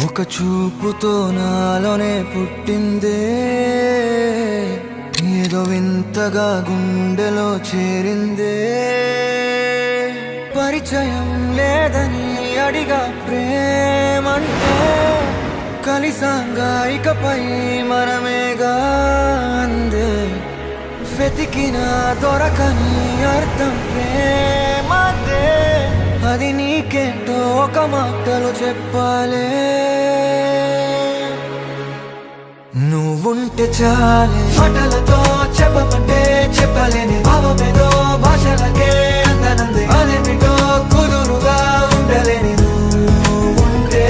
ఒక చూపుతో నాలోనే పుట్టిందే, ఏదో వింతగా గుండెలో చేరిందే. పరిచయం లేదని అడిగా ప్రేమంటే, కలిసాంగా ఇకపై మనమేగా అందే. వెతికిన దొరకని అర్థం ప్రేమదే, అది నీకేంటో ఒక మాటలో చెప్పాలే. నువ్వుంటే చాలే, మాటలతో చెప్పమంటే చెప్పలేని భావమేదో భాషలకే అందనందే. అదేమిటో కుదురుగా ఉండలేని నువ్వుంటే,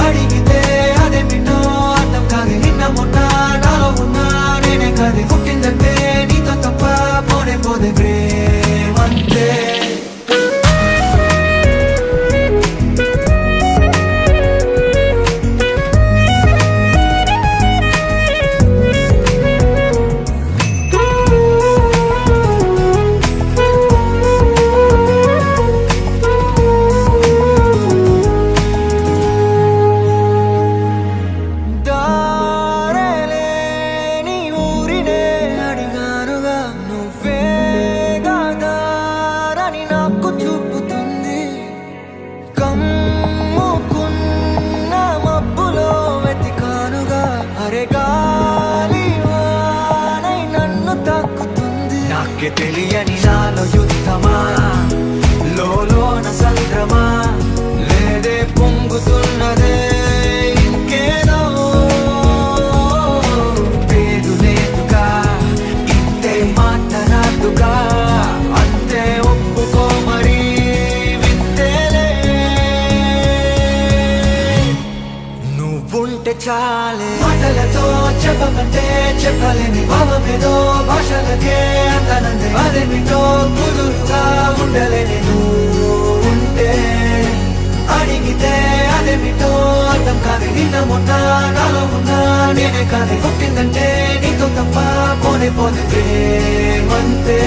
అడిగితే అదేమిటో అర్థం కాదు. నిన్న మొన్న నాలో ఉన్నా నేనే కాదు, పుట్టిందంటే నీతో తప్ప పోనే పోదే ప్రేమంతే. నాకే తెలియని నాలో యుద్ధమా, లోన సంద్రమా, లేదే పొంగుతున్నదే ఇంకేదో. పేరు లేదుగా, ఇంతే మాట్లాడుగా, అంతే ఒప్పుకో మరి వింతేలే. నువ్వుంటే చాలే, మాటలతో చెప్పమంటే చెప్పలేని భావమేదో భాషలకే అందనందే. అదేమిటో కుదురుగా ఉండలేని నువ్వుంటే, అడిగితే అదేమిటో అర్థం కాదు. నిన్న మొన్న నాలో ఉన్నా నేనే కాదు, పుట్టిందంటే నీతో తప్ప పోనే పోతే ప్రేమంతే.